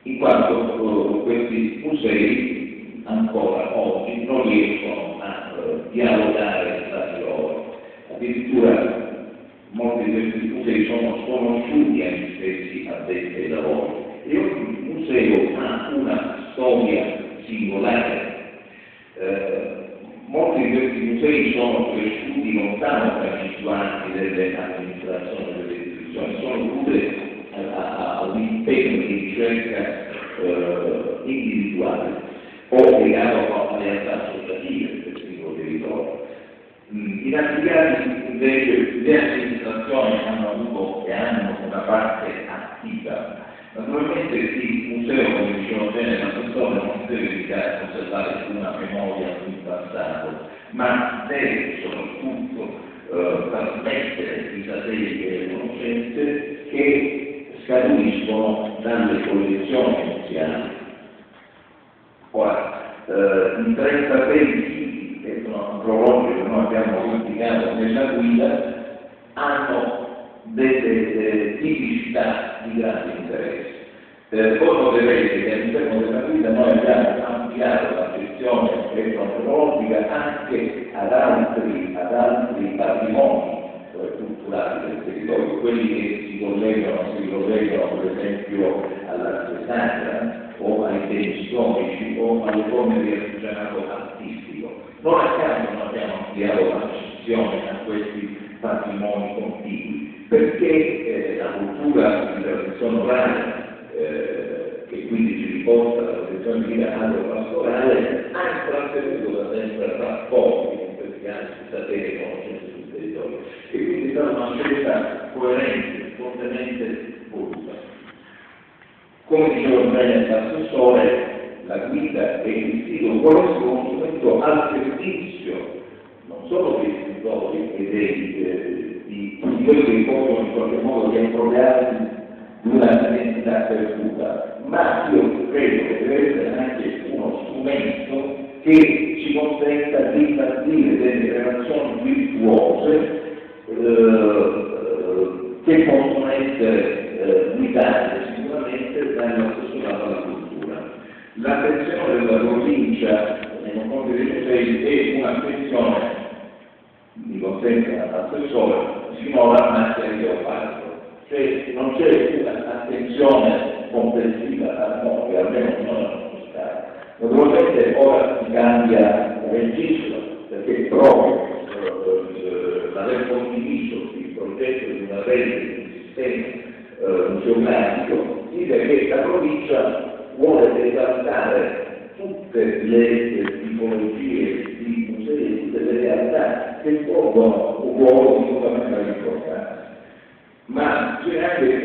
in quanto questi musei ancora oggi non riescono a dialogare tra di loro. Addirittura molti di questi musei sono sconosciuti agli stessi addetti ai lavori e ogni museo ha una storia singolare. Molti di questi musei sono cresciuti lontano dagli sguardi delle amministrazioni delle istituzioni, sono dovute a un impegno di ricerca individuale o legato a realtà associative del singolo territorio. In altri casi invece le amministrazioni hanno avuto e hanno una parte attiva. Naturalmente il museo, come diceva bene l'assessore, non si deve dedicare a conservare una memoria sul passato, ma deve soprattutto trasmettere i saperi e le conoscenze che scaturiscono dalle collezioni iniziali. Ora, i 33 siti, che sono prologhi che noi abbiamo indicato nella guida, hanno delle tipicità di grande interesse. Voi noterete che all'interno della guida noi abbiamo ampliato la gestione etnogeologica anche ad altri patrimoni culturali del territorio, quelli che si collegano per esempio all'artigianato o ai beni storici o alle forme di artigianato artistico. Non a caso non abbiamo ampliato la gestione a questi patrimoni contigui, perché la cultura di tradizione orale, che quindi ci riporta alla tradizione di vita agro-pastorale, ha intrattenuto da sempre rapporti con questi altri saperi e conoscenze sul territorio, e quindi è stata una scelta coerente, fortemente voluta. Come diceva bene l'assessore, la guida è il sito quale strumento al servizio non solo dei scrittori e di quelli che possono in qualche modo riappropriarsi di una identità perduta, ma io credo che deve essere anche uno strumento che ci consenta di stabilire delle relazioni virtuose che possono essere guidate sicuramente dall'assessorato alla cultura. L'attenzione della provincia nei confronti dei musei è un'attenzione, mi consente l'assessore, finora materiale ho fatto, cioè non c'è un'attenzione complessiva al mondo, almeno non la nostra stata. Naturalmente ora si cambia registro, perché proprio l'aver condiviso il progetto di una rete di sistema museografico dice che la provincia vuole esaltare tutte le tipologie di musei, tutte le realtà che svolgono un ruolo di fondamentale importanza. Ma c'è anche